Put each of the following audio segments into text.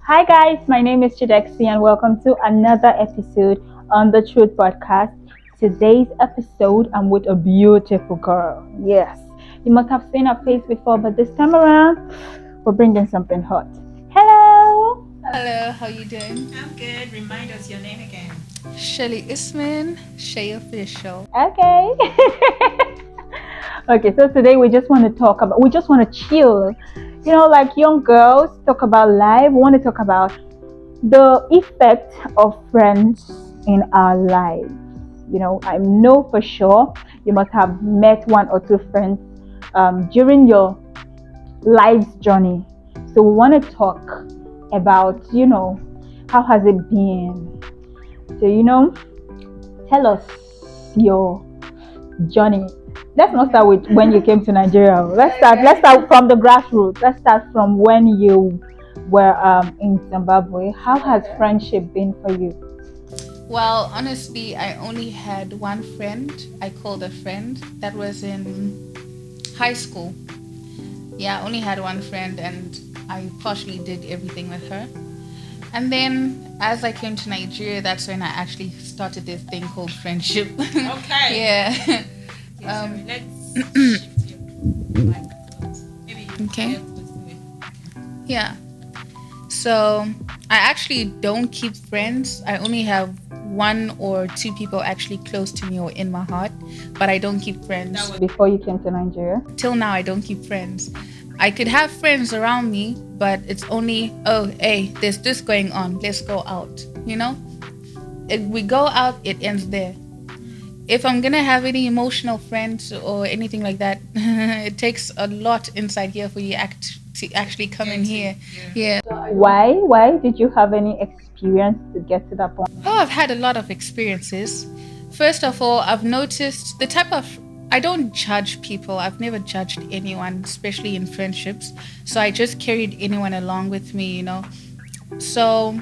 Hi guys, my name is Chidexi and welcome to another episode on the Truth Podcast. Today's episode, I'm with a beautiful girl. Yes, you must have seen her face before, but this time around, we're bringing something hot. Hello! Hello, how you doing? I'm good. Remind us your name again. Shelly Isman, Shay Official. Okay. Okay, so today we just want to chill. You know, like young girls talk about life. We want to talk about the effect of friends in our lives. You know, I know for sure you must have met one or two friends during your life's journey. So we want to talk about, how has it been? So, tell us your journey. Let's not start with when you came to Nigeria. Let's start from the grassroots. Let's start from when you were in Zimbabwe. How has friendship been for you? Well, honestly, I only had one friend. I called a friend that was in high school. Yeah, I only had one friend and I partially did everything with her. And then as I came to Nigeria, that's when I actually started this thing called friendship. Okay. Yeah. Let's shift your microphone. Maybe you Okay. get close to it. Yeah. So I actually don't keep friends. I only have one or two people actually close to me or in my heart, but I don't keep friends. That was Before you came to Nigeria? Till now, I don't keep friends. I could have friends around me, but it's only, oh, hey, there's this going on. Let's go out. You know? If we go out, it ends there. If I'm gonna have any emotional friends or anything like that, it takes a lot inside here for you to actually come in here. Yeah. Why did you have any experience to get to that point? Oh, I've had a lot of experiences. First of all, I've noticed the type of. I don't judge people. I've never judged anyone, especially in friendships. So I just carried anyone along with me, you know. So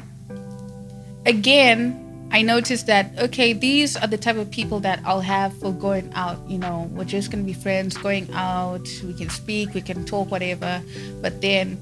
again, I noticed that, okay, these are the type of people that I'll have for going out. You know, we're just going to be friends going out. We can speak, we can talk, whatever. But then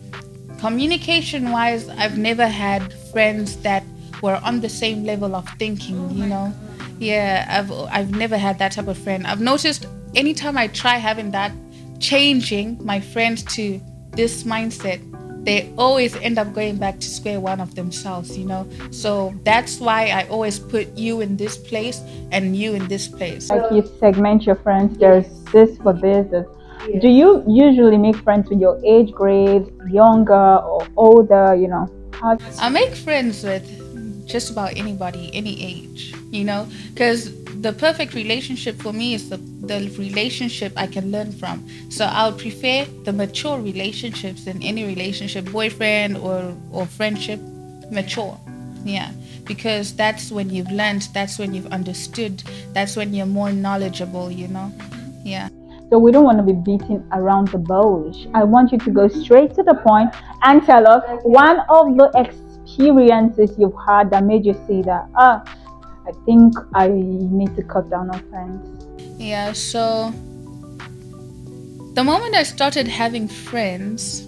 communication wise, I've never had friends that were on the same level of thinking, you know. Yeah, I've never had that type of friend. I've noticed anytime I try having that, changing my friends to this mindset, they always end up going back to square one of themselves, you know. So that's why I always put you in this place and you in this place. Like you segment your friends, there's this for this. Do you usually make friends with your age grade, younger or older, How I make friends with just about anybody, any age, you know, because the perfect relationship for me is the relationship I can learn from. So I'll prefer the mature relationships in any relationship, boyfriend or friendship, mature. Yeah, because that's when you've learned, that's when you've understood, that's when you're more knowledgeable, you know. Yeah. So we don't want to be beating around the bush. I want you to go straight to the point and tell us one of the experiences you've had that made you see that, I think I need to cut down on friends. Yeah, so the moment I started having friends,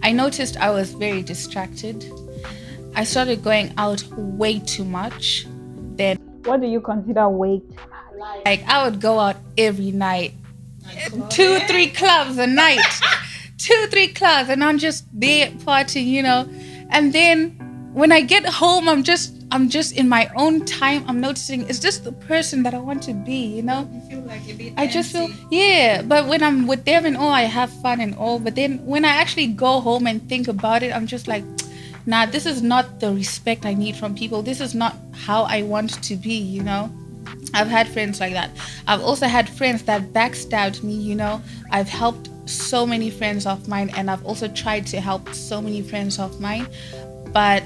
I noticed I was very distracted. I started going out way too much. Then, What do you consider weight? like, I would go out every night, 2, 3 clubs a night, 2, 3 clubs, and I'm just there partying, you know. And then when I get home, I'm just in my own time. I'm noticing it's just the person that I want to be, you know. you feel like a bit I just feel, empty. yeah, but when I'm with them and all, I have fun and all. But then when I actually go home and think about it, I'm just like, nah, this is not the respect I need from people. This is not how I want to be, you know. I've had friends like that. I've also had friends that backstabbed me, you know. I've helped so many friends of mine, and I've also tried to help so many friends of mine. But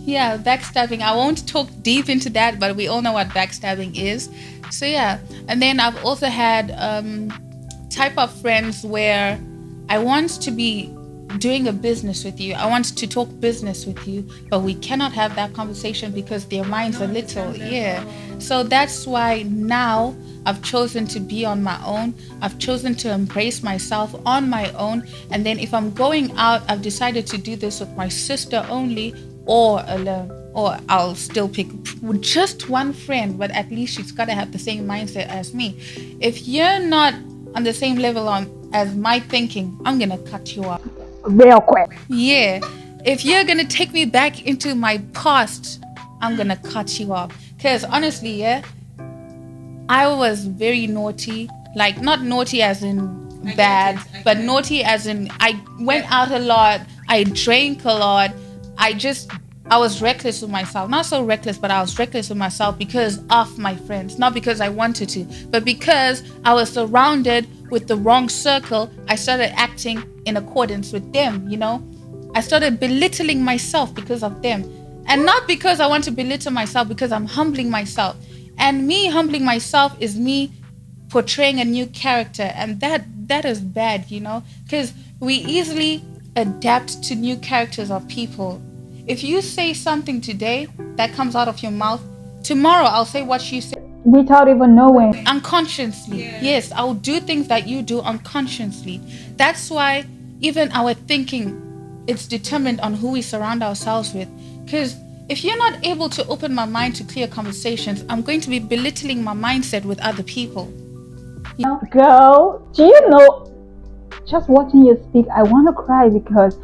yeah, backstabbing. I won't talk deep into that, but we all know what backstabbing is. So yeah, and then I've also had type of friends where I want to be doing a business with you. I want to talk business with you, but we cannot have that conversation because their minds are little. Yeah. So that's why now I've chosen to be on my own. I've chosen to embrace myself on my own. And then if I'm going out, I've decided to do this with my sister only or alone. Or I'll still pick just one friend, but at least she's got to have the same mindset as me. If you're not on the same level as my thinking, I'm going to cut you off. Real quick. Yeah. If you're going to take me back into my past, I'm going to cut you off. Because honestly, yeah, I was very naughty. Like, not naughty as in bad, but naughty as in I went out a lot. I drank a lot. I was reckless with myself. Not so reckless, but I was reckless with myself because of my friends. Not because I wanted to, but because I was surrounded with the wrong circle. I started acting in accordance with them, you know. I started belittling myself because of them. And not because I want to belittle myself, because I'm humbling myself. And me humbling myself is me portraying a new character. And that is bad, you know, because we easily adapt to new characters of people. If you say something today that comes out of your mouth, tomorrow I'll say what you say. Without even knowing. Unconsciously. Yeah. Yes, I'll do things that you do unconsciously. That's why even our thinking, it's determined on who we surround ourselves with. Because if you're not able to open my mind to clear conversations, I'm going to be belittling my mindset with other people. You know? Girl, do you know, just watching you speak, I want to cry because,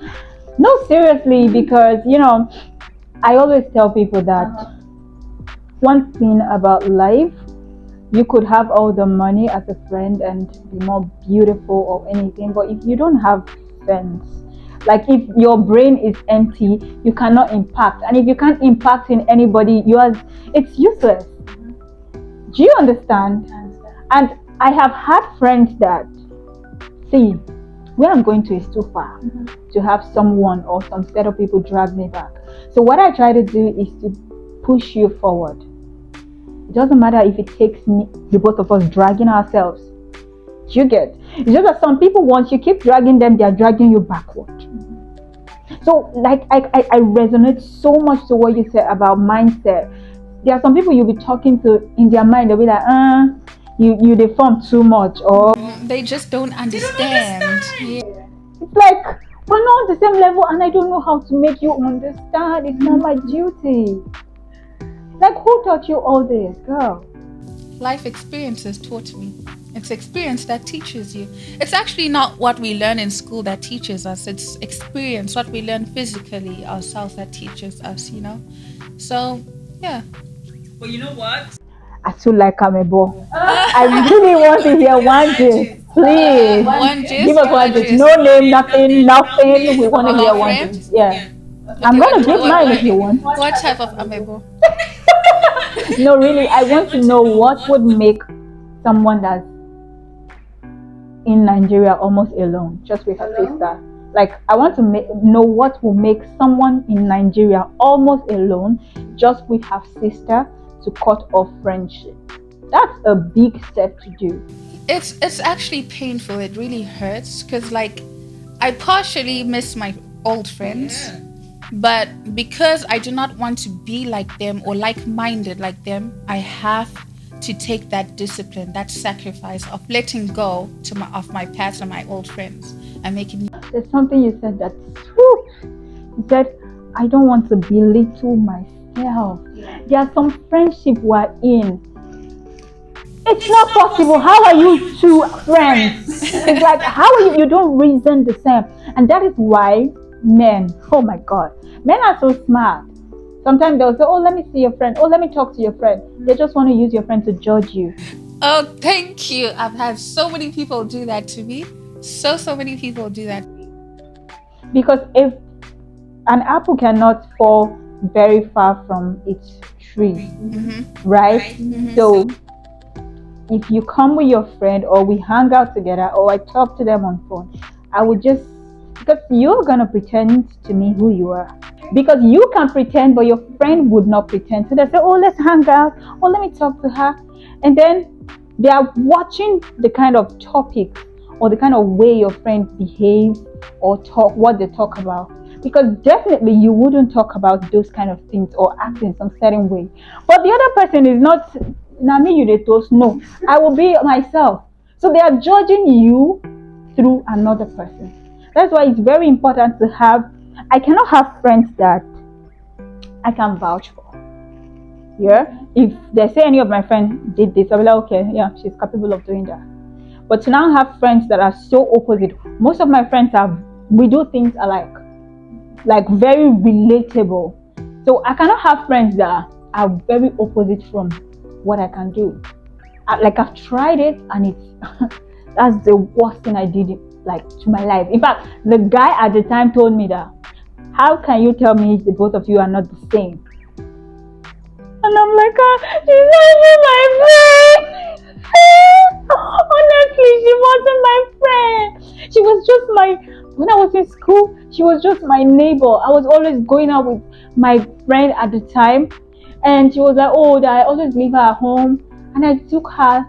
no, seriously, because, you know, I always tell people that one thing about life, you could have all the money as a friend and be more beautiful or anything, but if you don't have friends, like if your brain is empty, you cannot impact. And if you can't impact in anybody, it's useless. Do you understand? And I have had friends that, see, where I'm going to is too far to have someone or some set of people drag me back. So what I try to do is to push you forward. It doesn't matter if it takes me, the both of us dragging ourselves. You get? It's just that some people, once you keep dragging them, they are dragging you backward. So like I resonate so much to what you said about mindset. There are some people you'll be talking to in their mind, they'll be like, you deform too much, or They just don't understand. Yeah. it's like we're not on the same level and I don't know how to make you understand. It's not my duty. Like, who taught you all this, girl? Life experiences taught me. It's experience that teaches you. It's actually not what we learn in school that teaches us. It's experience, what we learn physically ourselves that teaches us, you know? So, yeah. But you know what? I feel like I'm a ball. I really want to hear one gist. Please. One gist, Give us one gist. No name, nothing. We want to hear one Friend? gist. Yeah. Yeah. I'm going to what- give what- mine if you want. What type of amebo? No, really, I want to know what would make someone that's in Nigeria almost alone, just with her sister. Like, I want to know what will make someone in Nigeria almost alone, just with her sister, to cut off friendship. That's a big step to do. It's actually painful. It really hurts because, like, I partially miss my old friends. Yeah. But because I do not want to be like them or like-minded like them, I have to take that discipline, that sacrifice of letting go of my past and my old friends and making. There's something you said that's whew. You said, I don't want to belittle myself. There are some friendship we're in. It's not possible. How are you two friends? It's like, how are you? You don't reason the same. And that is why men, oh my God, men are so smart. Sometimes they'll say, oh, let me see your friend. Oh, let me talk to your friend. They just want to use your friend to judge you. Oh, thank you. I've had so many people do that to me. So many people do that. Because if an apple cannot fall very far from its tree, right? So if you come with your friend or we hang out together or I talk to them on phone, I would just, because you're going to pretend to me who you are. Because you can pretend, but your friend would not pretend. So they say, oh, let's hang out. Oh, let me talk to her. And then they are watching the kind of topic or the kind of way your friend behaves or talk, what they talk about. Because definitely you wouldn't talk about those kind of things or act in some certain way. But the other person is not, now me you they toast. No, I will be myself. So they are judging you through another person. That's why it's very important to have, I cannot have friends that I can vouch for. Yeah, if they say any of my friends did this, I'll be like, okay, yeah, she's capable of doing that. But to now have friends that are so opposite, most of my friends have, we do things alike, like very relatable. So I cannot have friends that are very opposite from what I can do. Like I've tried it and it's that's the worst thing I did like to my life. In fact, the guy at the time told me that, how can you tell me the both of you are not the same? And I'm like, she's not even my friend. Honestly, she wasn't my friend. She was just when I was in school, she was just my neighbor. I was always going out with my friend at the time. And she was like, oh, that I always leave her at home. And I took her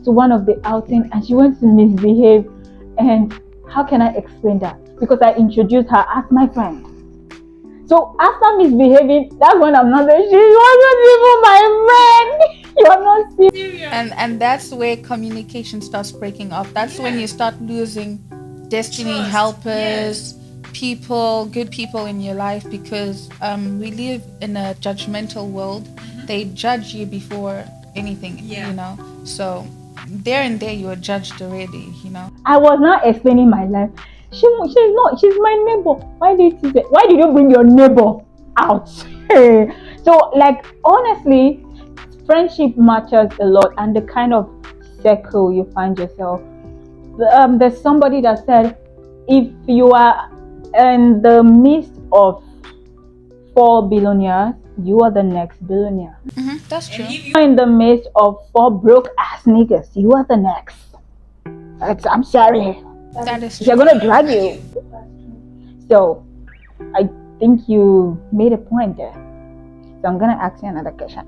to one of the outings and she went to misbehave. And how can I explain that? Because I introduced her as my friend. So after misbehaving, that's when I'm not there. She wasn't even my friend. You're not serious. And that's where communication starts breaking off. That's when you start losing destiny Trust. helpers, people, good people in your life, because we live in a judgmental world. They judge you before anything, Yeah. you know. So there and there you are judged already, you know. I was not explaining my life. She's my neighbor. Why did you bring your neighbor out? So like honestly, friendship matters a lot, and the kind of circle you find yourself. There's somebody that said, if you are in the midst of 4 billionaires, you are the next billionaire. That's true. And if you You're in the midst of 4 broke ass niggas, you are the next. I'm sorry. That is They're true. gonna drag you. So I think you made a point there. So I'm gonna ask you another question.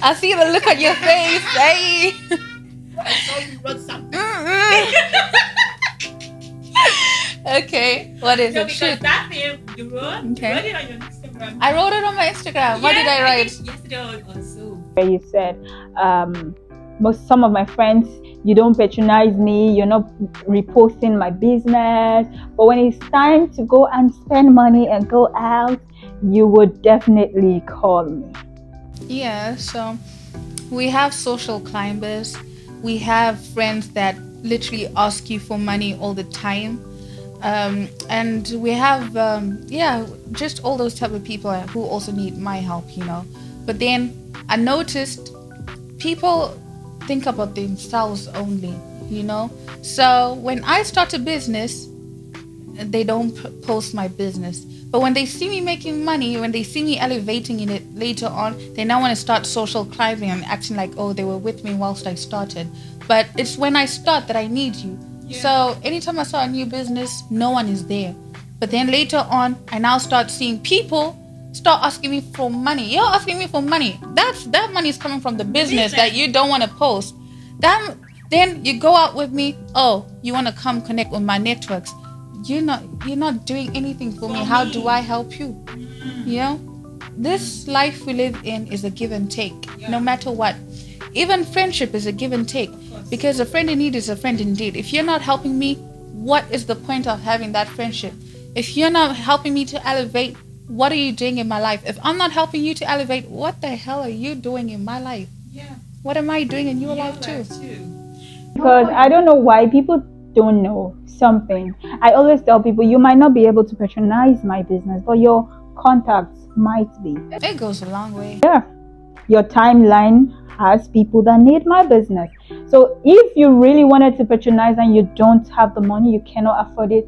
I see the look on your face. Hey. I saw you wrote something. Okay, what is No, it? because Shoot. that thing you wrote, Okay. you wrote it on your Instagram. I wrote it on my Instagram. What did I write? think yesterday or so. Where you said, some of my friends, you don't patronize me, you're not reposting my business, but when it's time to go and spend money and go out, you would definitely call me. Yeah, so we have social climbers. We have friends that literally ask you for money all the time. And we have, just all those type of people who also need my help, you know. But then I noticed people think about themselves only, you know. So when I start a business, they don't post my business. But when they see me making money, when they see me elevating in it later on, they now want to start social climbing and acting like, oh, they were with me whilst I started. But it's when I start that I need you. Yeah. So anytime I start a new business, no one is there. But then later on, I now start seeing people start asking me for money. You're asking me for money. That money is coming from the business that you don't want to post. Then you go out with me. Oh, you want to come connect with my networks. You're not doing anything for me. How do I help you? You know, this life we live in is a give and take. No matter what. Even friendship is a give and take. Because a friend in need is a friend indeed. If you're not helping me, what is the point of having that friendship? If you're not helping me to elevate, what are you doing in my life? If I'm not helping you to elevate, what the hell are you doing in my life? Yeah. What am I doing in your life too? Because I don't know why people don't know something. I always tell people, you might not be able to patronize my business, but your contacts might be. It goes a long way. Yeah, your timeline has people that need my business. So if you really wanted to patronize and you don't have the money, you cannot afford it,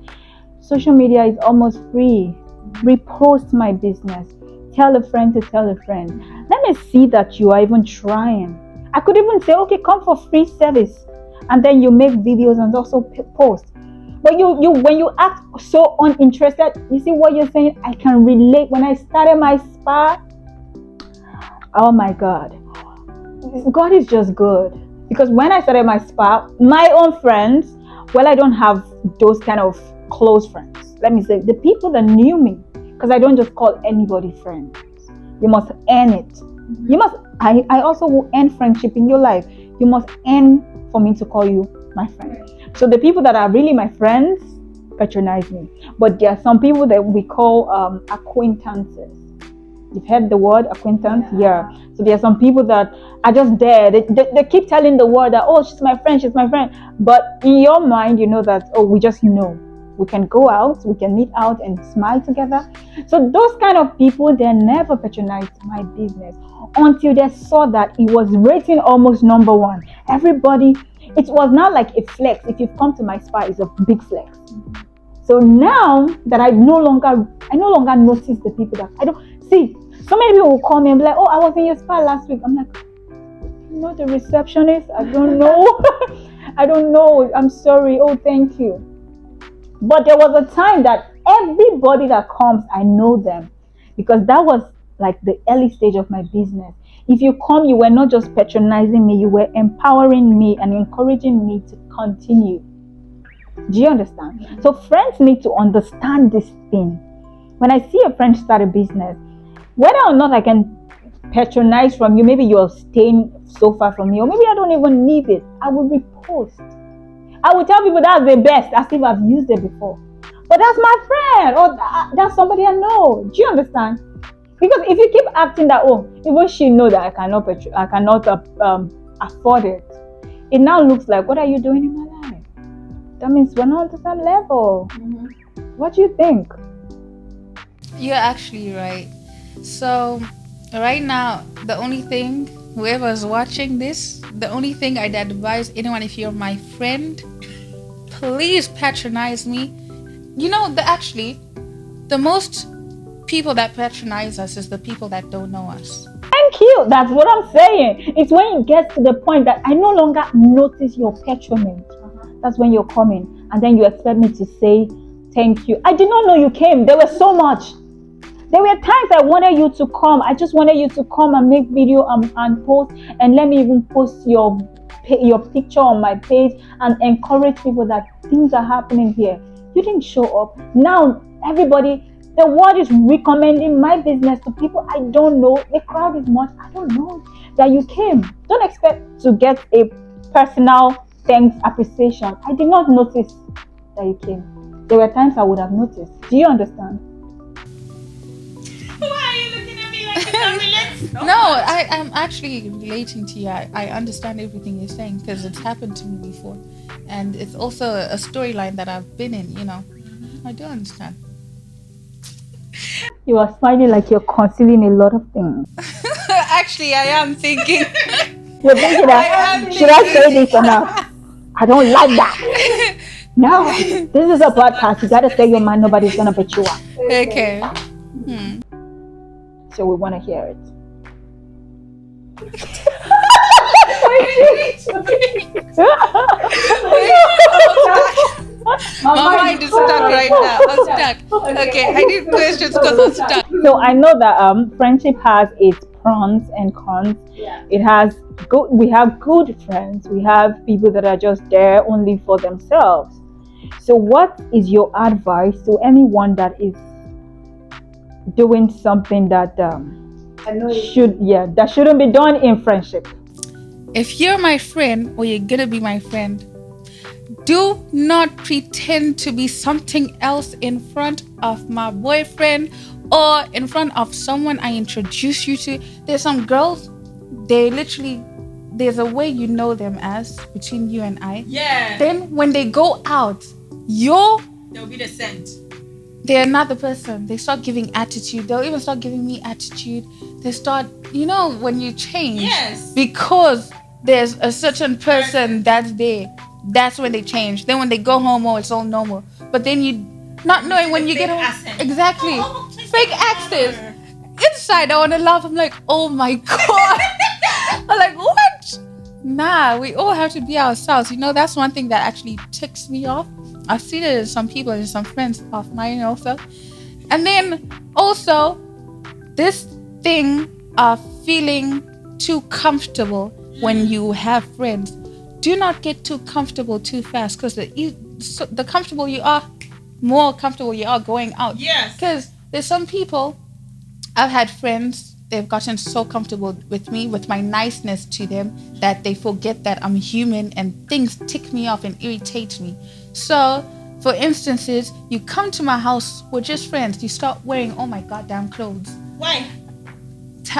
social media is almost free. Repost my business. Tell a friend to tell a friend. Let me see that you are even trying. I could even say, okay, come for free service, and then you make videos and also post. But you when you act so uninterested, you see what you're saying? I can relate. When I started my spa, oh my God, God is just good. Because when I started my spa, my own friends, well, I don't have those kind of close friends. Let me say, the people that knew me, because I don't just call anybody friend. You must earn it. You must, I also will earn friendship in your life. You must earn for me to call you my friend. So the people that are really my friends patronize me. But there are some people that we call acquaintances. You've heard the word acquaintance? Yeah. So there are some people that are just there. They keep telling the world that, oh, she's my friend. But in your mind, you know that, oh, we just know. We can go out, we can meet out and smile together. So those kind of people, they never patronized my business until they saw that it was rating almost number one. Everybody, it was not like a flex. If you've come to my spa, it's a big flex. So now that I no longer notice the people that I don't see. So many people will call me and be like, oh, I was in your spa last week. I'm like, you know the receptionist? I don't know. I don't know. I'm sorry. Oh, thank you. But there was a time that everybody that comes, I know them, because that was like the early stage of my business. If you come, you were not just patronizing me, you were empowering me and encouraging me to continue. Do you understand? So friends need to understand this thing. When I see a friend start a business, whether or not I can patronize from you, maybe you're staying so far from me, or maybe I don't even need it, I will repost. I will tell people that's the best, as if I've used it before. But that's my friend, or that's somebody I know. Do you understand? Because if you keep acting that, oh, even she know that I cannot afford it, it now looks like, what are you doing in my life? That means we're not on the same level. What do you think? You're actually right. So, right now, the only thing, whoever's watching this, the only thing I'd advise anyone, if you're my friend, please patronize me. You know, the most people that patronize us is the people that don't know us. Thank you. That's what I'm saying. It's when it gets to the point that I no longer notice your patronage. That's when you're coming, and then you expect me to say thank you. I did not know you came. There was so much. There were times I wanted you to come. I just wanted you to come and make video and post, and let me even post your picture on my page and encourage people that things are happening here. You didn't show up. Now everybody, the world is recommending my business to people I don't know. The crowd is much. I don't know that you came. Don't expect to get a personal thanks, appreciation. I did not notice that you came. There were times I would have noticed. Do you understand? Why are you looking at me like you don't relate? No, I'm actually relating to you. I understand everything you're saying because it's happened to me before. And it's also a storyline that I've been in, you know. I do understand. You are smiling like you're concealing a lot of things. Actually, I am thinking. You're thinking that, should I say this or not? I don't like that. No, this is a podcast. You gotta say your mind. Nobody's gonna bet you up. Okay. So we want to hear it. My mind is stuck right now. I'm stuck. Okay, I need questions because I'm stuck. So I know that friendship has its pros and cons. It has good. We have good friends. We have people that are just there only for themselves. So what is your advice to anyone that is doing something that that shouldn't be done in friendship? If you're my friend or you're gonna be my friend, do not pretend to be something else in front of my boyfriend or in front of someone I introduce you to. There's some girls, there's a way you know them as between you and I. Yeah. Then when they go out, There'll be the scent. they're not the person. They start giving attitude. They'll even start giving me attitude. They start, you know, when you change. Yes. Because there's a certain person that's there. That's when they change. Then when they go home, oh, it's all normal. But then you, not knowing when you get home. Accent. Exactly. Oh, Fake accent. Inside, I want to laugh. I'm like, oh my God. I'm like, what? Nah, we all have to be ourselves. You know, that's one thing that actually ticks me off. I've seen it in some people and some friends of mine also. And then also, this thing of feeling too comfortable when you have friends, do not get too comfortable too fast, because the comfortable you are, more comfortable you are going out. Yes. Because there's some people, I've had friends, they've gotten so comfortable with me, with my niceness to them, that they forget that I'm human and things tick me off and irritate me. So, for instances, you come to my house, we're just friends, you start wearing all my goddamn clothes. Why?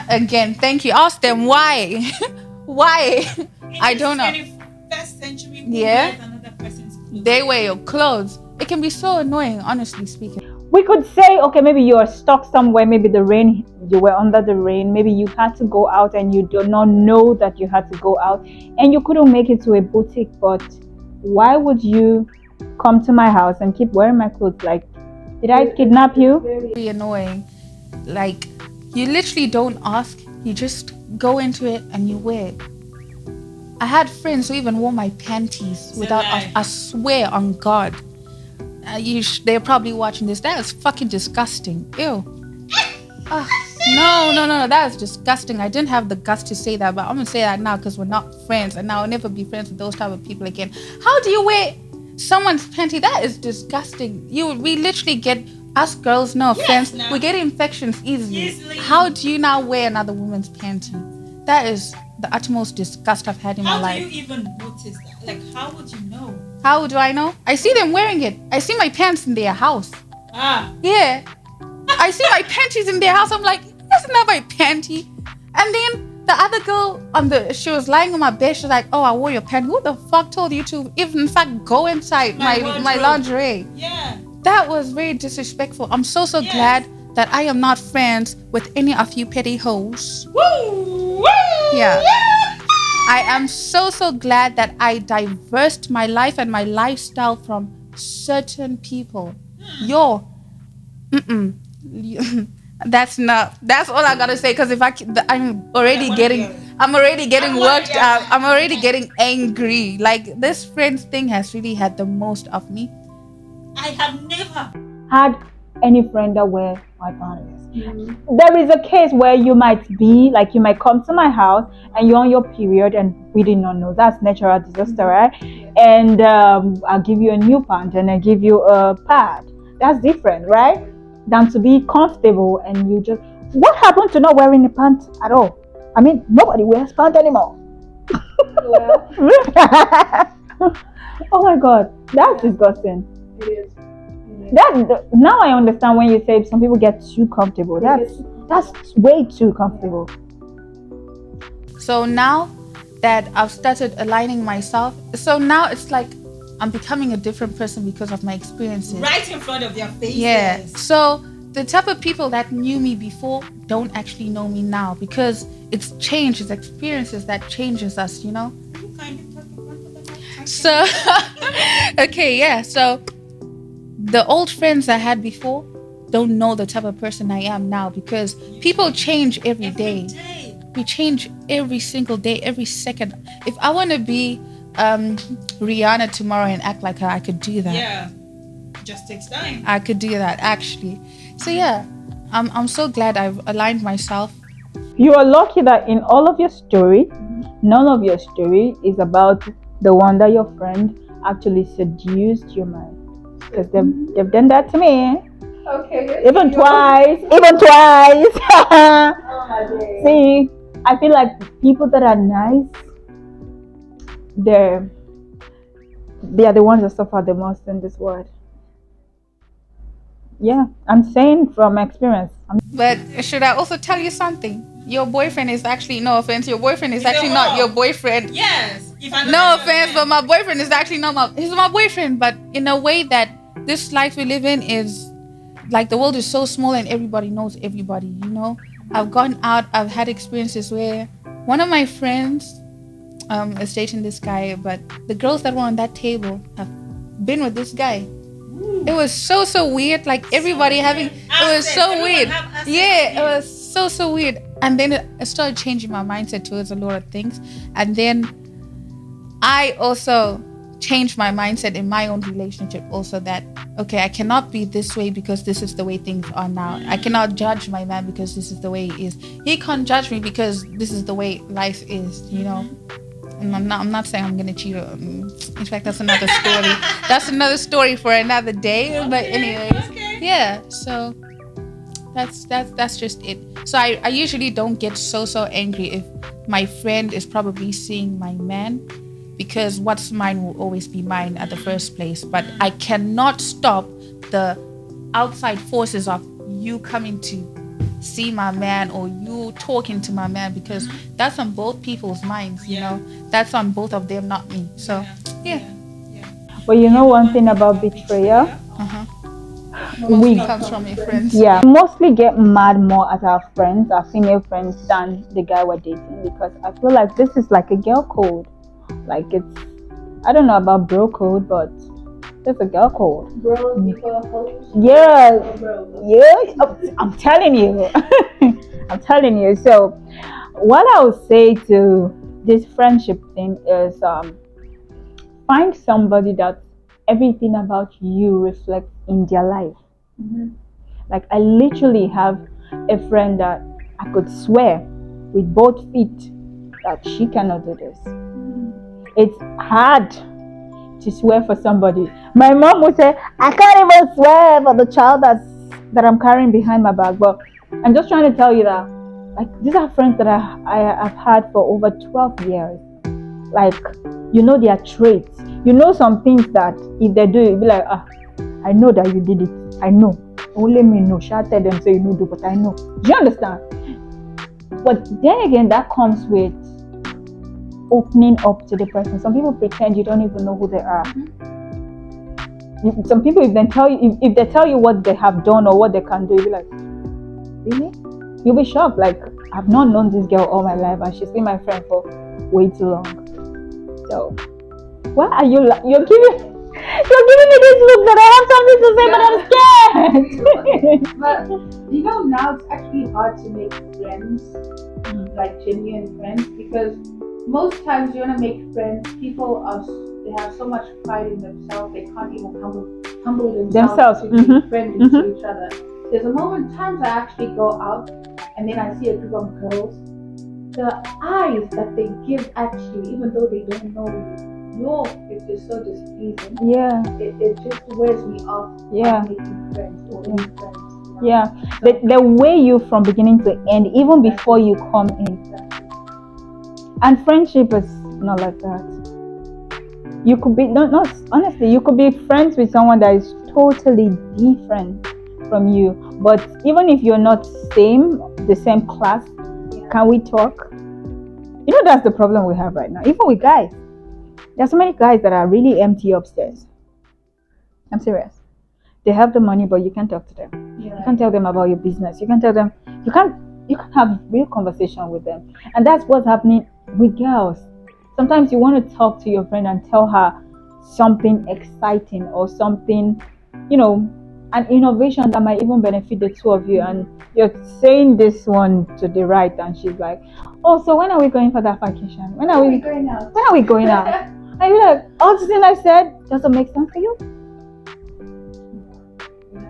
Again, thank you. Ask them why. Why? I don't know. 21st century, who Yeah. wears another person's clothes? They wear your clothes. It can be so annoying, honestly speaking. We could say, okay, maybe you're stuck somewhere, maybe the rain, you were under the rain, maybe you had to go out and you do not know that you had to go out and you couldn't make it to a boutique. But why would you come to my house and keep wearing my clothes? Like, did I kidnap you? Very annoying. Like, you literally don't ask, you just go into it and you wear it. I had friends who even wore my panties without, I swear on God. They're probably watching this. That is fucking disgusting. Ew. No, that is disgusting. I didn't have the guts to say that, but I'm gonna say that now because we're not friends, and I'll never be friends with those type of people again. How do you wear someone's panty? That is disgusting. We literally get, us girls, no offense, no. we get infections easily. How do you now wear another woman's panty? That is the utmost disgust I've had in my How do life. you even notice that? Like, how would you know? How do I know? I see them wearing it. I see my pants in their house. Ah. Yeah. I see my panties in their house. I'm like, that's not my panty. And then the other girl she was lying on my bed. She's like, oh, I wore your panty. Who the fuck told you to even, in fact, go inside my lingerie? Yeah. That was very disrespectful. I'm so Yes. glad that I am not friends with any of you petty hoes. Woo! Woo! Yeah. I am so glad that I diversified my life and my lifestyle from certain people. That's all I gotta say. Because if I'm already getting worked out. I'm already getting angry. Like, this friends thing has really had the most of me. I have never Had any friend that wear my panties. There is a case where you might come to my house and you're on your period and we did not know. That's natural disaster, right? And I'll give you a new pant and I give you a pad. That's different, right? Than to be comfortable and you just, what happened to not wearing a pant at all? I mean, nobody wears pants anymore. Oh my God, that's disgusting. It is. Now I understand when you say some people get too comfortable. That's way too comfortable. So now that I've started aligning myself, so now it's like I'm becoming a different person because of my experiences. right in front of their faces. Yeah. So the type of people that knew me before don't actually know me now, because it's changed, it's experiences that changes us, you know? You kind of talk in front of the mic. So, okay, yeah. So the old friends I had before don't know the type of person I am now, because people change every day. We change every single day, every second. If I want to be Rihanna tomorrow and act like her, I could do that. Yeah. Just takes time. I could do that, actually. So yeah, I'm so glad I've aligned myself. You are lucky that in all of your story, none of your story is about the one that your friend actually seduced your mind. Because they've done that to me. Okay. Even twice. Oh my day. See, I feel like people that are nice, they are the ones that suffer the most in this world. Yeah, I'm saying from experience. But should I also tell you something? Your boyfriend is actually, no offense, your boyfriend is actually not your boyfriend. Yes. If I No offense, but my boyfriend is actually not he's my boyfriend, but in a way that this life we live in is like, the world is so small and everybody knows everybody, you know? I've gone out, I've had experiences where one of my friends is dating this guy, but the girls that were on that table have been with this guy. It was so weird, like everybody having, it was so weird. Yeah, it was so weird. And then it started changing my mindset towards a lot of things. And then I also changed my mindset in my own relationship also, that okay, I cannot be this way because this is the way things are now. I cannot judge my man because this is the way he is. He can't judge me because this is the way life is, you know. And I'm not saying I'm gonna cheat on. In fact, that's another story. That's another story for another day. But anyways, yeah. So that's just it. So I usually don't get so angry if my friend is probably seeing my man, because what's mine will always be mine at the first place. But I cannot stop the outside forces of you coming to see my man or you talking to my man, because that's on both people's minds, you know. That's on both of them, not me. So yeah. But you know one thing about betrayal? Mostly comes from your friends. Yeah, we mostly get mad more at our friends, our female friends, than the guy we're dating, because I feel like this is like a girl code. Like it's, I don't know about bro code, but there's a girl code. Bros before hoes. Yeah, Bros. yeah, I'm telling you. I'm telling you. So what I would say to this friendship thing is find somebody that everything about you reflects in their life. Like I literally have a friend that I could swear with both feet that she cannot do this. It's hard to swear for somebody. My mom would say, I can't even swear for the child that I'm carrying behind my back. But I'm just trying to tell you that, like, these are friends that I've had for over 12 years. Like, you know their traits. You know some things that if they do, you'll be like, I know that you did it. I know. Only me know. Shall tell them say you know do, but I know. Do you understand? But then again, that comes with opening up to the person. Some people pretend you don't even know who they are. Some people, if they tell you what they have done or what they can do, you'll be like, really? You'll be shocked. Like, I've not known this girl all my life, and she's been my friend for way too long. So, why are you? You're giving me this look that I have something to say, but I'm scared. But you know, now it's actually hard to make friends, like genuine friends, because most times you want to make friends, they have so much pride in themselves, they can't even humble themselves to be friendly to each other. There's a moment, times I actually go out and then I see a group of girls, the eyes that they give at you, even though they don't know you, it's just so displeasing. Yeah. It just wears me off. Yeah. Making friends or being friends. You know? Yeah. They weigh you from beginning to end, even before you come in. And friendship is not like that. You could be not honestly, you could be friends with someone that is totally different from you. But even if you're not the same class, can we talk? You know, that's the problem we have right now. Even with guys. There's so many guys that are really empty upstairs. I'm serious. They have the money, but you can't talk to them. You can't tell them about your business. You can't tell them. You can't have real conversation with them. And that's what's happening with girls. Sometimes you want to talk to your friend and tell her something exciting or something, you know, an innovation that might even benefit the two of you. And you're saying this one to the right, and she's like, "Oh, so when are we going for that vacation? When are we going out? When are we going out?" And you're like, "All the thing I said doesn't make sense for you."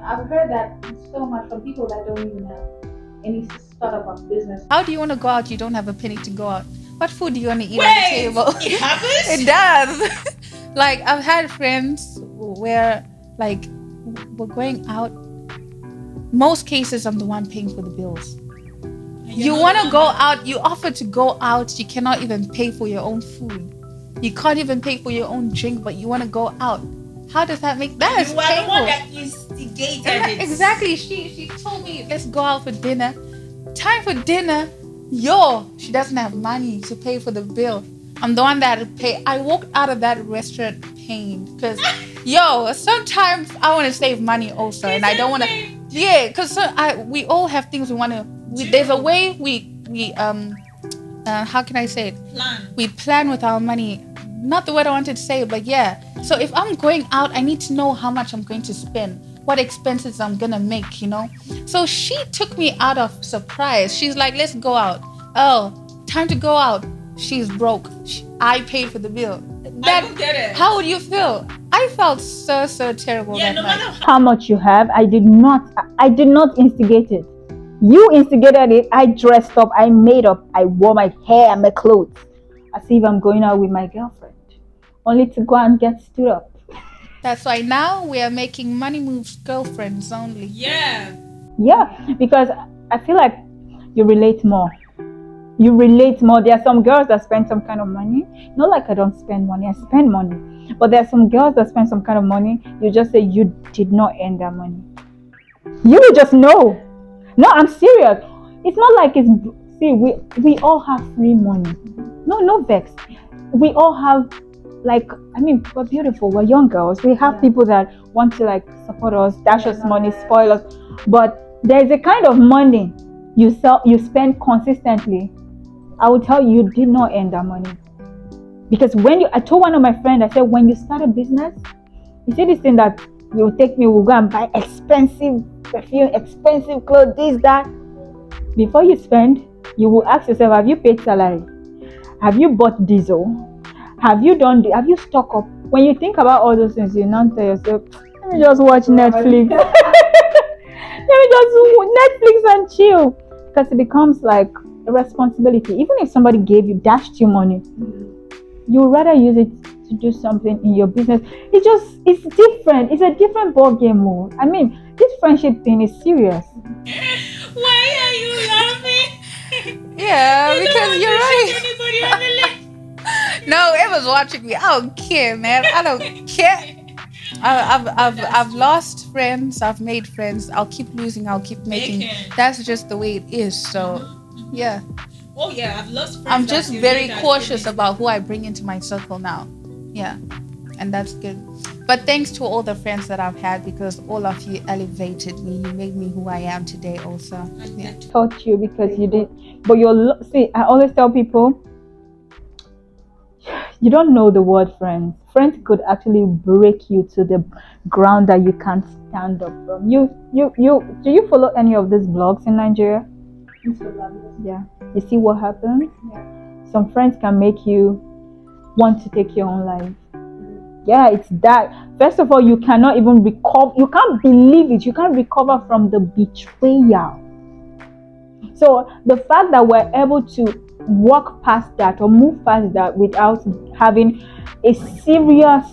I've heard that so much from people that don't even have any sort of business. How do you want to go out? You don't have a penny to go out. What food do you want to eat on the table? It happens? It does. Like, I've had friends where, like, we're going out. Most cases, I'm the one paying for the bills. You want to go out, you offer to go out, you cannot even pay for your own food. You can't even pay for your own drink, but you want to go out. How does that make that? You are the one that instigated it. Exactly. She told me, let's go out for dinner. Time for dinner. She doesn't have money to pay for the bill. I'm the one that pay. I walked out of that restaurant pained because, sometimes I want to save money also, and I don't want to. Yeah, because we all have things we want to. There's a way we how can I say it? We plan with our money. Not the word I wanted to say, but yeah. So if I'm going out, I need to know how much I'm going to spend, what expenses I'm gonna make, you know. So she took me out of surprise. She's like, let's go out. Oh, time to go out. She's broke. I paid for the bill. that, don't get it. how would you feel? I felt so terrible Yeah, that no night. matter How much you have, I did not instigate it. You instigated it. I dressed up, I made up, I wore my hair and my clothes as if I'm going out with my girlfriend, only to go and get stood up. That's why now we are making money moves girlfriends only. Yeah. Yeah, because I feel like you relate more. You relate more. There are some girls that spend some kind of money. Not like I don't spend money, I spend money. But there are some girls that spend some kind of money. You just say you did not earn that money. You will just know. No, I'm serious. It's not like it's. See, we all have free money. No vex. We all have, like, I mean, we're beautiful. We're young girls. We have people that want to like support us, dash us money, spoil us. But there's a kind of money you spend consistently. I will tell you did not earn that money. Because I told one of my friends, I said, when you start a business, you see this thing that you take me, we'll go and buy expensive perfume, expensive clothes, this, that. Before you spend, you will ask yourself, have you paid salary? Have you bought diesel? Have you stocked up? When you think about all those things, you now tell yourself, let me just watch Netflix. Let me just Netflix and chill. Because it becomes like a responsibility. Even if somebody dashed you money, you would rather use it to do something in your business. It's different. It's a different ball game. I mean, this friendship thing is serious. Why are you laughing? Yeah, You don't because want you're to right. shake anybody on the leg. No, Emma's watching me. I don't care, man. I don't care. I've lost friends. I've made friends. I'll keep losing. I'll keep making. That's just the way it is. So, yeah. Oh yeah, I've lost friends. I'm just that very that cautious didn't- about who I bring into my circle now. Yeah, and that's good. But thanks to all the friends that I've had, because all of you elevated me. You made me who I am today. Also, yeah. Taught you because you did. But see, I always tell people, you don't know the word friends. Friends could actually break you to the ground that you can't stand up from. Do you follow any of these blogs in Nigeria? Yeah. You see what happens? Yeah. Some friends can make you want to take your own life. Yeah, it's that. First of all, you cannot even recover. You can't believe it. You can't recover from the betrayal. So the fact that we're able to walk past that or move past that without having a serious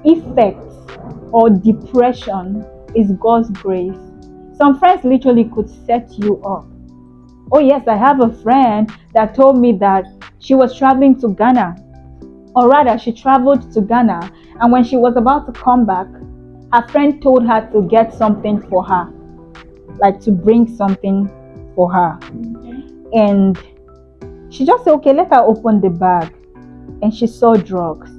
effect or depression is God's grace. Some friends literally could set you up. Oh yes, I have a friend that told me that she was traveling to Ghana, or rather she traveled to Ghana, and when she was about to come back, her friend told her to get something for her, like to bring something for her. And she just said, okay, let her open the bag. And she saw drugs.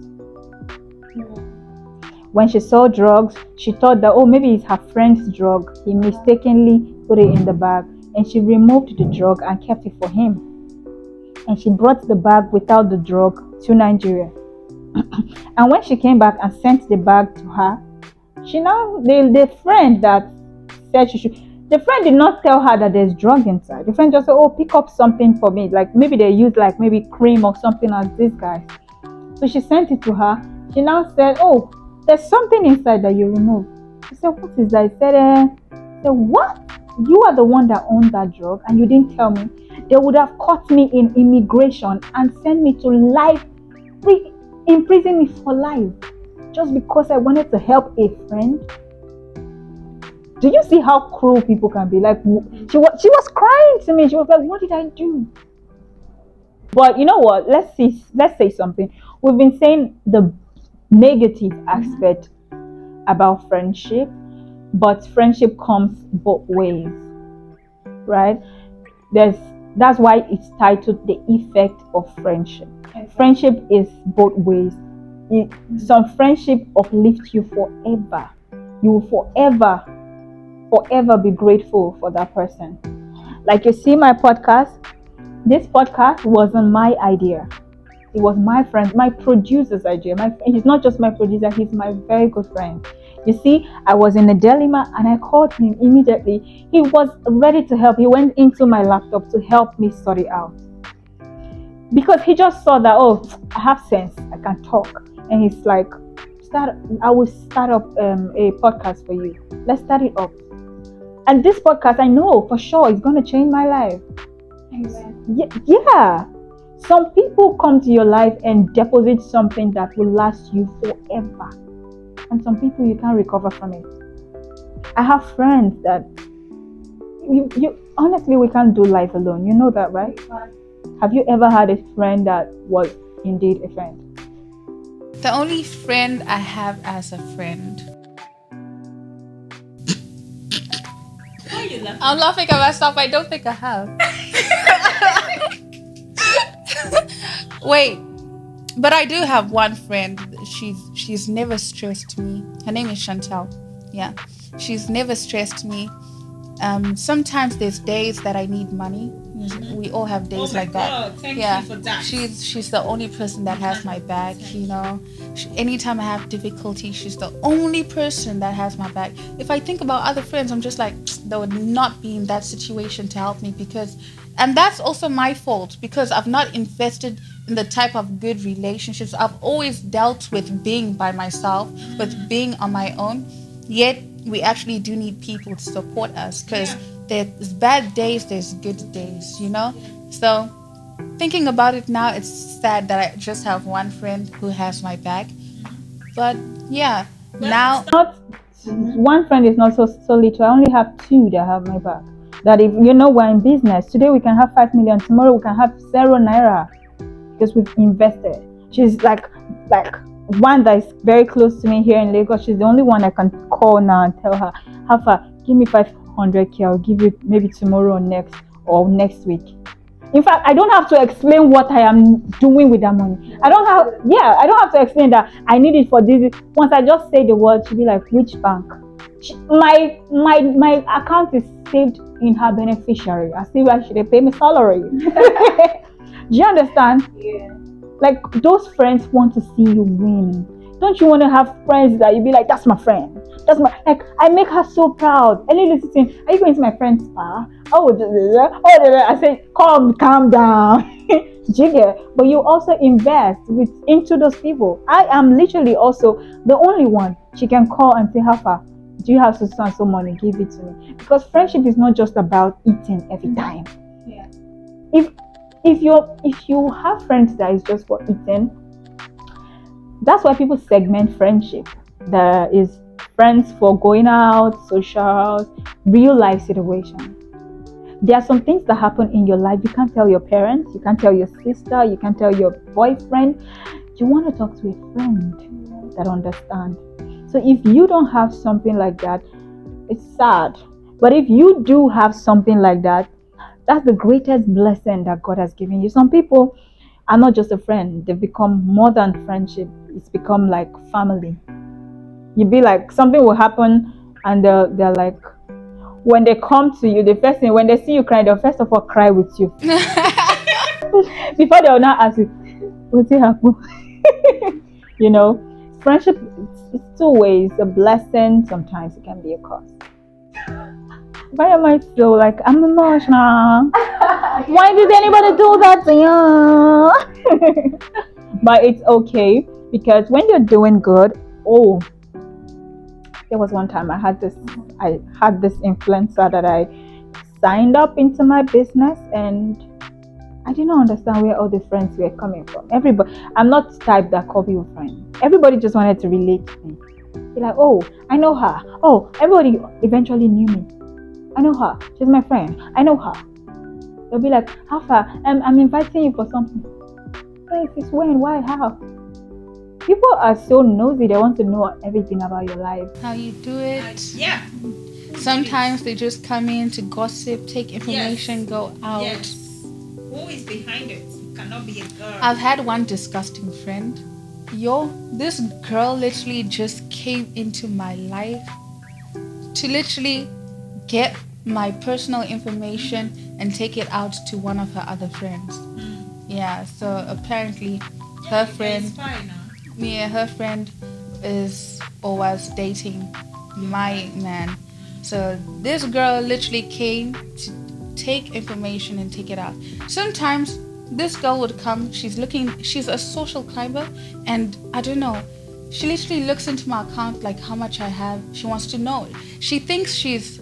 When she saw drugs, she thought that, oh, maybe it's her friend's drug. He mistakenly put it in the bag. And she removed the drug and kept it for him. And she brought the bag without the drug to Nigeria. And when she came back and sent the bag to her, the friend that said the friend did not tell her that there's drug inside. The friend just said, oh, pick up something for me. Like maybe they use like maybe cream or something like this guy. So she sent it to her. She now said, oh, there's something inside that you removed. She said, what is that? I said, what? You are the one that owned that drug and you didn't tell me. They would have caught me in immigration and sent me to life, imprison me for life, just because I wanted to help a friend. Do you see how cruel people can be? Like she was crying to me. She was like, what did I do? But you know what? Let's say something. We've been saying the negative aspect about friendship, but friendship comes both ways, right? That's why it's titled The Effect of Friendship. Friendship is both ways. Some friendship uplifts you forever. You will forever be grateful for that person. Like you see my podcast, this podcast wasn't my idea. It was my friend, my producer's idea. He's not just my producer, he's my very good friend. You see, I was in a dilemma and I called him immediately. He was ready to help. He went into my laptop to help me sort it out. because he just saw that, oh, I have sense, I can talk, and he's like, I will start up a podcast for you. Let's start it up. And this podcast, I know for sure, is going to change my life. Amen. Yeah. Some people come to your life and deposit something that will last you forever. And some people you can't recover from it. I have friends that you honestly, we can't do life alone. You know that, right? Have you ever had a friend that was indeed a friend? The only friend I have as a friend. Why are you laughing? I'm laughing at myself. I don't think I have. Wait, but I do have one friend. She's never stressed me. Her name is Chantal. Yeah, she's never stressed me. Sometimes there's days that I need money. We all have days Oh my like that. God, thank Yeah, you for that. she's the only person that has my back. You know, anytime I have difficulty, she's the only person that has my back. If I think about other friends, I'm just like, they would not be in that situation to help me and that's also my fault because I've not invested in the type of good relationships. I've always dealt with being by myself, with being on my own. Yet we actually do need people to support us because there's bad days, there's good days, you know? So thinking about it now, it's sad that I just have one friend who has my back. But yeah, now Not one friend is not so little. I only have two that have my back. That if we're in business today, we can have 5 million. Tomorrow we can have 0 naira because we've invested. She's like one that is very close to me here in Lagos. She's the only one I can call now and tell her, Hafa, give me 500k. I'll give you maybe tomorrow or next week. In fact, I don't have to explain what I am doing with that money. I don't have to explain that I need it for this. Once I just say the word, she'll be like, which bank? My account is saved in her beneficiary. I see why she they pay me salary. Do you understand? Yeah. Like those friends want to see you win. Don't you want to have friends that you be like, that's my friend. That's my I make her so proud. And then listen, are you going to my friend's spa? I say, calm down. Jigger. But you also invest into those people. I am literally also the only one she can call and say, Hafa, do you have so money? Give it to me. Because friendship is not just about eating every time. Yeah. If you have friends that is just for eating, that's why people segment friendship. There is friends for going out, socials, real life situation. There are some things that happen in your life you can't tell your parents, you can't tell your sister, you can't tell your boyfriend. You want to talk to a friend that understands. So if you don't have something like that, it's sad. But if you do have something like that, that's the greatest blessing that God has given you. Some people are not just a friend, they've become more than friendship. It's become like family. You'd be like, something will happen and they're like, when they come to you, the first thing, when they see you crying, they'll first of all cry with you. Before they'll not ask you, what's it happen? Friendship, it's two ways. A blessing, sometimes it can be a curse. Why am I so I'm emotional? Why did anybody do that to you? But it's okay because when you're doing good, there was one time I had this influencer that I signed up into my business and I did not understand where all the friends were coming from. Everybody, I'm not the type that call people friends. Everybody just wanted to relate to me. They're like, oh, I know her. Oh, everybody eventually knew me. I know her. She's my friend. I know her. They'll be like, Hafa, I'm inviting you for something. Hey, sis, when? Why? How? People are so nosy. They want to know everything about your life. how you do it. Yeah. Sometimes they just come in to gossip, take information, go out. Yes. Who is behind it? It cannot be a girl. I've had one disgusting friend. This girl literally just came into my life to literally get my personal information and take it out to one of her other friends. Yeah, so apparently her friend, It's fine now. her friend was dating my man. So this girl literally came to take information and take it out. Sometimes this girl would come. She's a social climber, and I don't know. She literally looks into my account like how much I have. She wants to know. She thinks she's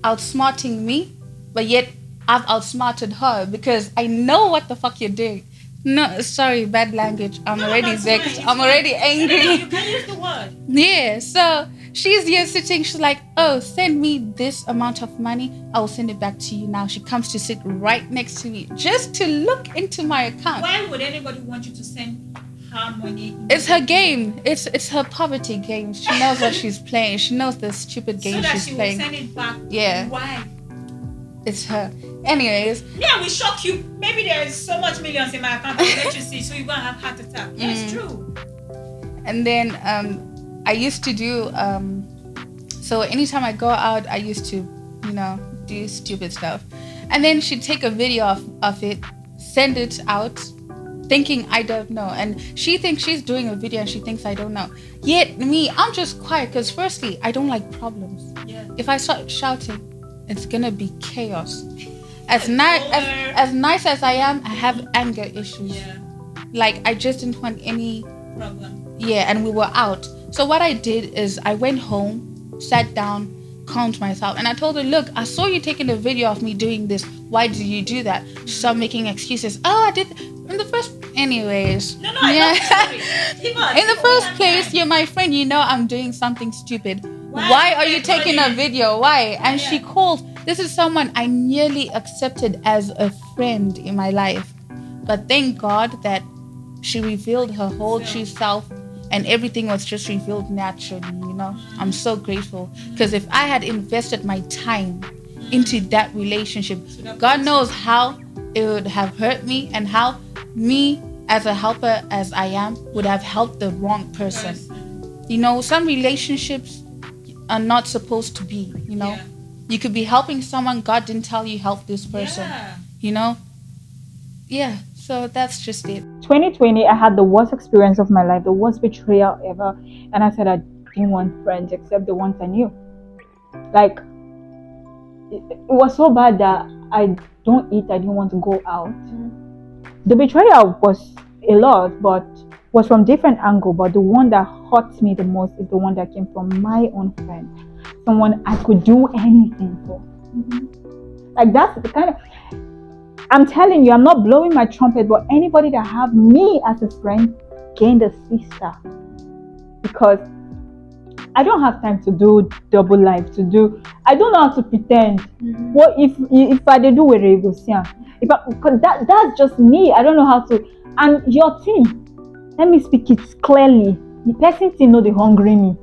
outsmarting me, but yet I've outsmarted her because I know what the fuck you're doing. No, sorry, bad language. I'm already vexed. I'm already angry. You can use the word. Yeah, so she's here sitting. She's like, oh, send me this amount of money. I will send it back to you now. She comes to sit right next to me just to look into my account. Why would anybody want you to send her money? It's her game. It's her poverty game. She knows what she's playing. She knows the stupid game So that she's she will playing. send it back. Yeah. Why? It's her. Anyways, Yeah, we shock you. Maybe there is so much millions in my account. I'll let you see. So you're gonna have heart attack. Yeah, it's true. and then I used to do so anytime I go out, I used to, do stupid stuff. And then she'd take a video of it, send it out, thinking I don't know. And she thinks she's doing a video and she thinks I don't know. Yet me, I'm just quiet because firstly, I don't like problems. Yeah. If I start shouting, it's gonna be chaos. As nice as I am, I have anger issues. Yeah. Like I just didn't want any. Problem. Yeah, and we were out. So what I did is I went home, sat down, calmed myself, and I told her, look, I saw you taking a video of me doing this. Why did you do that? She started making excuses. Oh, I did in the first. Anyways. No, I love the story. Keep on. In the first place, you're my friend. You know I'm doing something stupid. Why are you taking a video? Why? And she called. This is someone I nearly accepted as a friend in my life. But thank God that she revealed her whole true self and everything was just revealed naturally, I'm so grateful. Because if I had invested my time into that relationship, God knows how it would have hurt me and how me as a helper as I am would have helped the wrong person. Some relationships are not supposed to be, Yeah. You could be helping someone, God didn't tell you help this person, Yeah, so that's just it. 2020, I had the worst experience of my life, the worst betrayal ever. And I said I didn't want friends except the ones I knew. Like, it was so bad that I don't eat, I didn't want to go out. The betrayal was a lot, but was from different angle. But the one that hurt me the most is the one that came from my own friend. Someone I could do anything for. Like, that's the kind of... I'm telling you, I'm not blowing my trumpet, but anybody that have me as a friend, gained a sister. Because I don't have time to do double life, I don't know how to pretend. What if I did do with Regosia? Because that's just me. I don't know how to. And your team, let me speak it clearly. The person thing know the hungry me.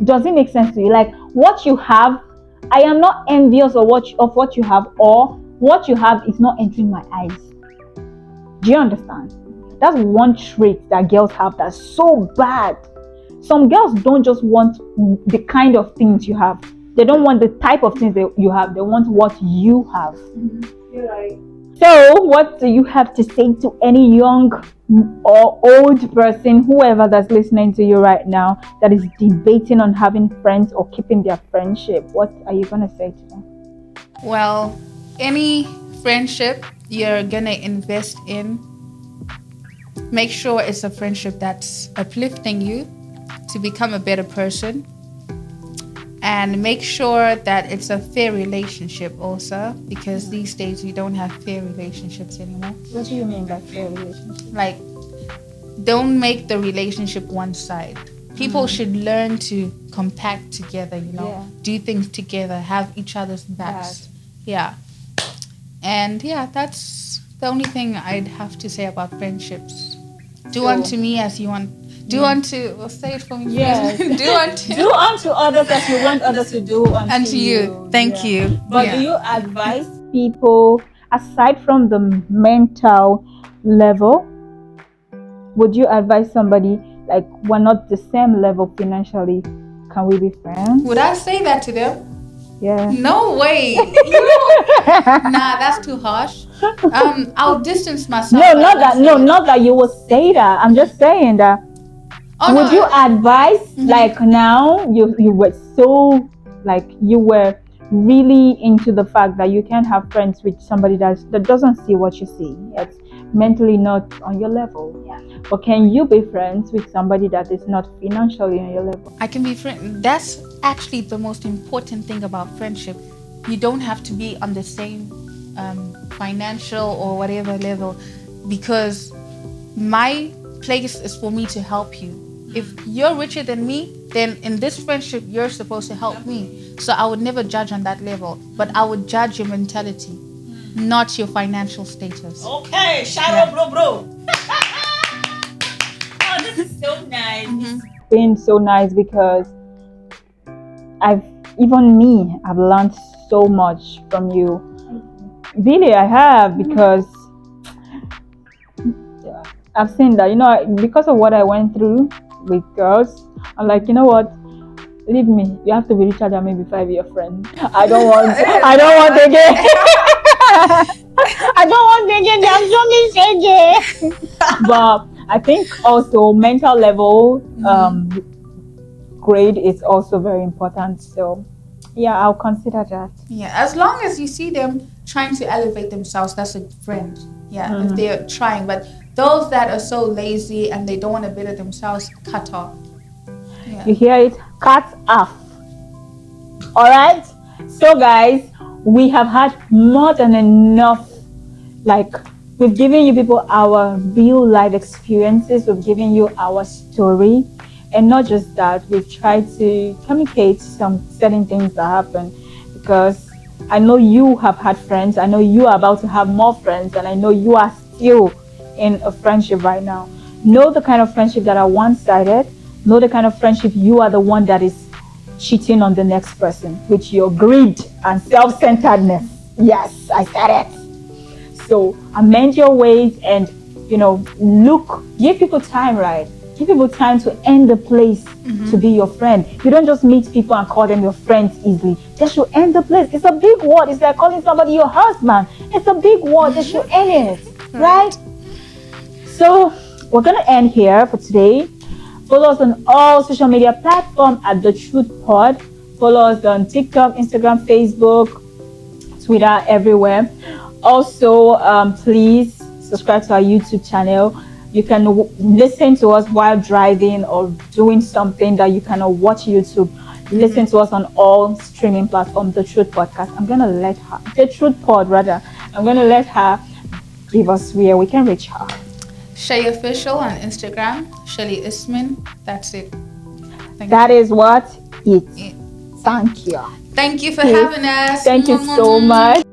Does it make sense to you? Like, what you have, I am not envious of what you have, or what you have is not entering my eyes. Do you understand? That's one trait that girls have that's so bad. Some girls don't just want the kind of things you have. They don't want the type of things that you have. They want what you have. You're right. So, what do you have to say to any young or old person, whoever that's listening to you right now, that is debating on having friends or keeping their friendship? What are you going to say to them? Well, any friendship you're going to invest in, make sure it's a friendship that's uplifting you to become a better person. And make sure that it's a fair relationship also, because these days we don't have fair relationships anymore. What do you mean by fair relationship? Like, don't make the relationship one side. People should learn to compact together, do things together, have each other's backs. Yeah. And that's the only thing I'd have to say about friendships. Do unto me as you want. Do unto, say it for me. Yes. Do unto others as you want others to do unto you. Thank you. But do you advise people, aside from the mental level, would you advise somebody, like, we're not the same level financially, can we be friends? Would I say that to them? Yeah. No way. Nah, that's too harsh. I'll distance myself. Not that you will say that. I'm just saying that. Would you advise, like, now you were so, like, you were really into the fact that you can't have friends with somebody that doesn't see what you see. It's mentally not on your level. Yeah. But can you be friends with somebody that is not financially on your level? I can be friend. That's actually the most important thing about friendship. You don't have to be on the same financial or whatever level, because my place is for me to help you. If you're richer than me, then in this friendship you're supposed to help me. So I would never judge on that level, but I would judge your mentality, not your financial status. Okay, shout out, bro. Oh, this is so nice. Been so nice because I've learned so much from you. Really, I have, because I've seen that, because of what I went through with girls. I'm like, you know what? Leave me. You have to be richer than me before I be your friend. I don't want again. I don't want again. But I think also mental level grade is also very important. So yeah, I'll consider that. Yeah, as long as you see them trying to elevate themselves, that's a friend. Yeah, if they're trying. But those that are so lazy and they don't want to better themselves, cut off. Yeah. You hear it? Cut off. All right. So guys, we have had more than enough. Like, we've given you people our real life experiences. We've given you our story. And not just that, we've tried to communicate some certain things that happen, because I know you have had friends. I know you are about to have more friends, and I know you are still in a friendship right now. Know the kind of friendship that are one-sided. Know the kind of friendship you are the one that is cheating on the next person with your greed and self-centeredness. Yes, I said it. So amend your ways and, give people time, right? Give people time to earn the place to be your friend. You don't just meet people and call them your friends easily. They should earn the place. It's a big word. It's like calling somebody your husband. It's a big word. They should earn it, right? So we're going to end here for today. Follow us on all social media platforms at The Truth Pod. Follow us on TikTok, Instagram, Facebook, Twitter, everywhere. Also, please subscribe to our YouTube channel. You can listen to us while driving or doing something that you cannot watch YouTube. Listen to us on all streaming platforms, The Truth Podcast. I'm going to let her, The Truth Pod rather, I'm going to let her give us where we can reach her. Shay Official on Instagram, Shelly Isman. That's it. That is what it is. Thank you. Thank you for having us. Thank you so much.